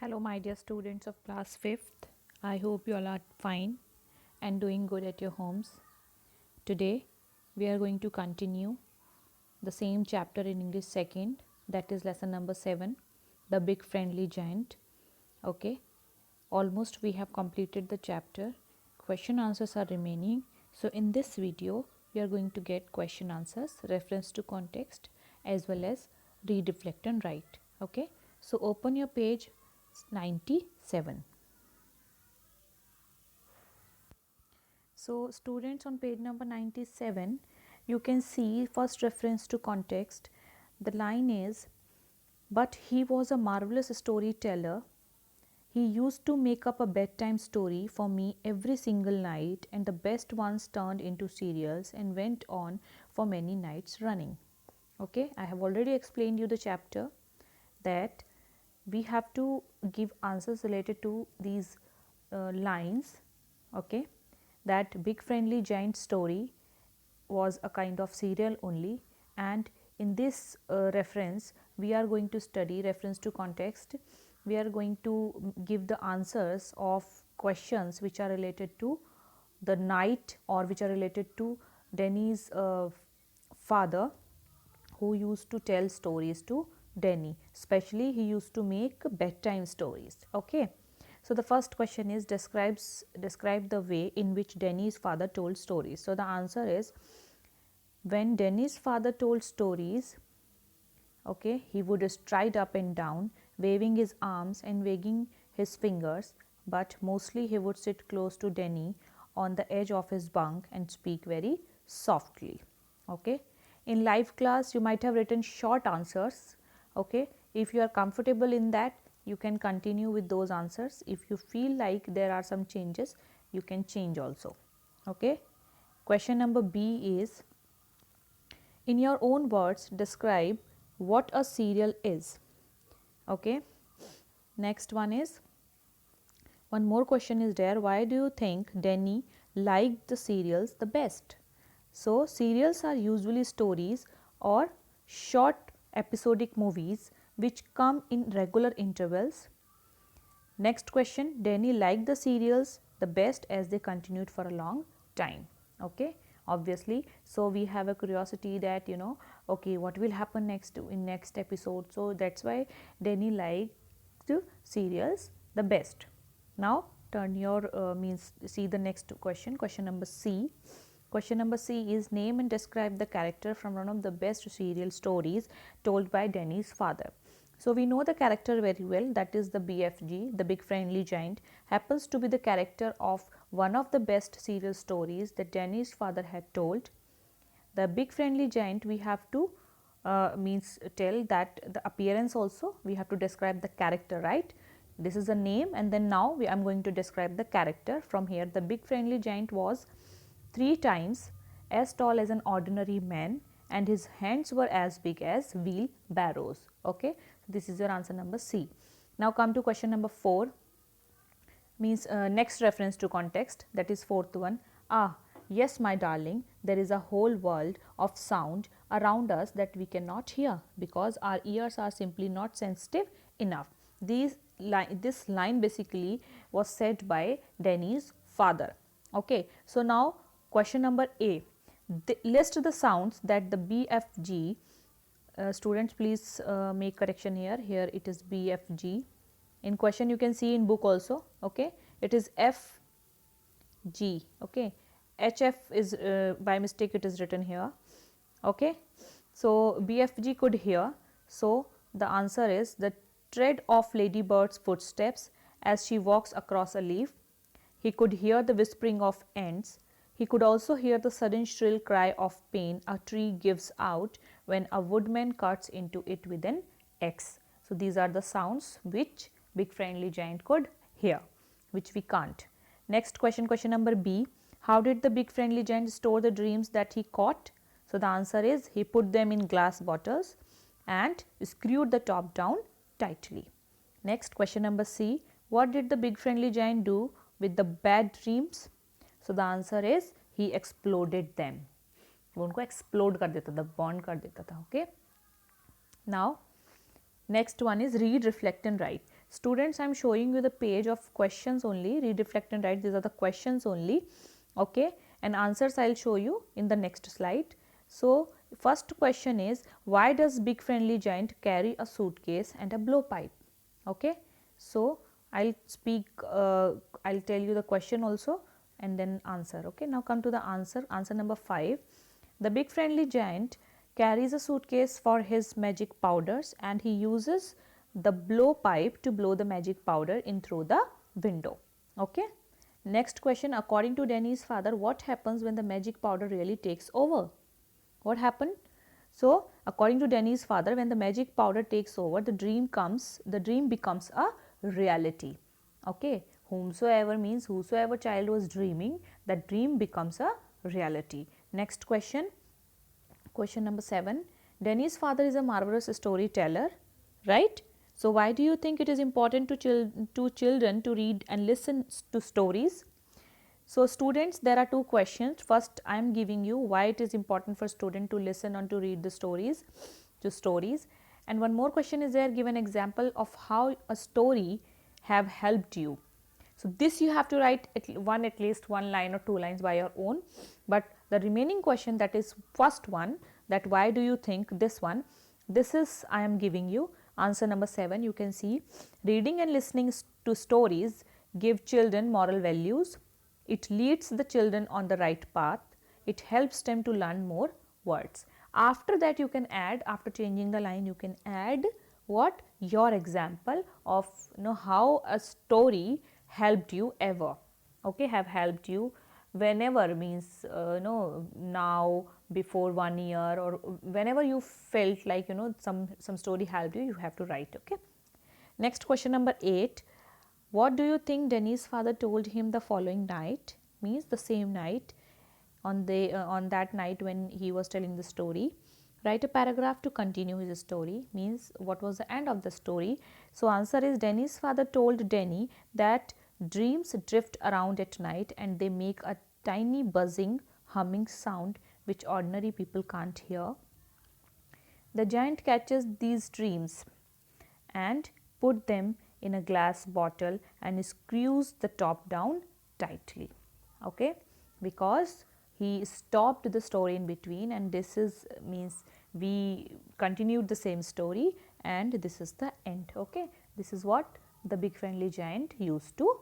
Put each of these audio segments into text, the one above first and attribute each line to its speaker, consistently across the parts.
Speaker 1: Hello, my dear students of class 5th. I hope you all are fine and doing good at your homes. Today, we are going to continue the same chapter in English second, that is lesson number 7, The Big Friendly Giant. Okay, almost we have completed the chapter. Question answers are remaining. So, in this video, we are going to get question answers, reference to context, as well as read, reflect, and write. Okay, so open your page 97. So, students, on page number 97, you can see first reference to context. The line is, but he was a marvelous storyteller. He used to make up a bedtime story for me every single night, and the best ones turned into serials and went on for many nights running. Okay, I have already explained you the chapter that we have to give answers related to these lines. Okay, that Big Friendly Giant story was a kind of serial only, and in this reference we are going to study reference to context. We are going to give the answers of questions which are related to the night or which are related to Denny's father, who used to tell stories to Denny. Especially he used to make bedtime stories. Okay. So the first question is describe the way in which Denny's father told stories. So the answer is, when Denny's father told stories, okay, he would stride up and down, waving his arms and wagging his fingers, but mostly he would sit close to Denny on the edge of his bunk and speak very softly. Okay. In live class, you might have written short answers. Okay. If you are comfortable in that, you can continue with those answers. If you feel like there are some changes, you can change also. Okay. Question number B is, in your own words, describe what a serial is. Okay. Next one is, one more question is there, why do you think Denny liked the serials the best? So, serials are usually stories or short episodic movies which come in regular intervals. Next question, Denny liked the serials the best as they continued for a long time. Okay, obviously. So, we have a curiosity that, okay, what will happen next in next episode. So, that's why Denny liked serials the best. Now, turn your see the next question, question number C. Question number C is, name and describe the character from one of the best serial stories told by Denny's father. So, we know the character very well, that is the BFG, the Big Friendly Giant, happens to be the character of one of the best serial stories that Denny's father had told. The Big Friendly Giant, we have to tell that the appearance also, we have to describe the character, right. This is a name, and then now I am going to describe the character from here. The Big Friendly Giant was 3 times as tall as an ordinary man, and his hands were as big as wheelbarrows. Okay. This is your answer number C. Now come to question number 4, means next reference to context, that is fourth one. Yes, my darling, there is a whole world of sound around us that we cannot hear because our ears are simply not sensitive enough. This line basically was said by Denny's father. Okay. So, now question number A, list the sounds that the BFG, students please make correction here, it is BFG. In question you can see in book also. Okay. It is FG. Okay. HF is by mistake it is written here. Okay. So, BFG could hear. So, the answer is the tread of Ladybird's footsteps as she walks across a leaf. He could hear the whispering of ants. He could also hear the sudden shrill cry of pain a tree gives out when a woodman cuts into it with an axe. So, these are the sounds which Big Friendly Giant could hear, which we can't. Next question, question number B. How did the Big Friendly Giant store the dreams that he caught? So, the answer is, he put them in glass bottles and screwed the top down tightly. Next, question number C. What did the Big Friendly Giant do with the bad dreams? So, the answer is, he exploded them. वो उनको explode कर देता था, burn कर देता था. Okay. Now, Next one is read, reflect and write. Students, I am showing you the page of questions only. Read, reflect and write, these are the questions only, okay, and answers I will show you in the next slide. So, first question is, why does big friendly giant carry a suitcase and a blowpipe? Okay. So, I will speak, I will tell you the question also and then answer. Okay. Now, come to the answer. Answer number 5. The big friendly giant carries a suitcase for his magic powders and he uses the blowpipe to blow the magic powder in through the window. Okay. Next question, according to Danny's father, what happens when the magic powder really takes over? What happened? So, according to Danny's father, when the magic powder takes over, the dream becomes a reality. Okay. Whomsoever means whosoever child was dreaming, that dream becomes a reality. Next question. Question number 7. Danny's father is a marvelous storyteller, right? So, why do you think it is important to children to read and listen to stories? So, students, there are two questions. First, I am giving you why it is important for student to listen and to read the stories, and one more question is there, give an example of how a story have helped you. So, this you have to write at least one line or two lines by your own, but the remaining question, that is first one, that why do you think, this one, this is I am giving you answer number 7. You can see, reading and listening to stories give children moral values. It leads the children on the right path. It helps them to learn more words. After that, you can add, after changing the line, you can add what? Your example of how a story helped you ever. Okay, have helped you whenever means now, before 1 year, or whenever you felt like some story helped you, you have to write. Okay. Next question number 8. What do you think Danny's father told him the following night? Means the same night, on that night when he was telling the story. Write a paragraph to continue his story, means what was the end of the story. So, answer is, Danny's father told Danny that dreams drift around at night and they make a tiny buzzing, humming sound which ordinary people can't hear. The giant catches these dreams and put them in a glass bottle and screws the top down tightly. Okay, because he stopped the story in between, and this is means we continued the same story and this is the end. Okay, this is what the big friendly giant used to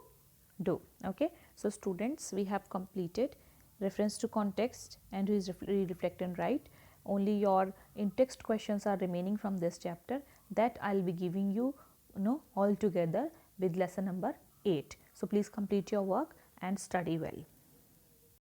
Speaker 1: do. Okay, so students, we have completed reference to context and read, reflect and write. Only your in text questions are remaining from this chapter, that I will be giving you all together with lesson number 8. So, please complete your work and study well.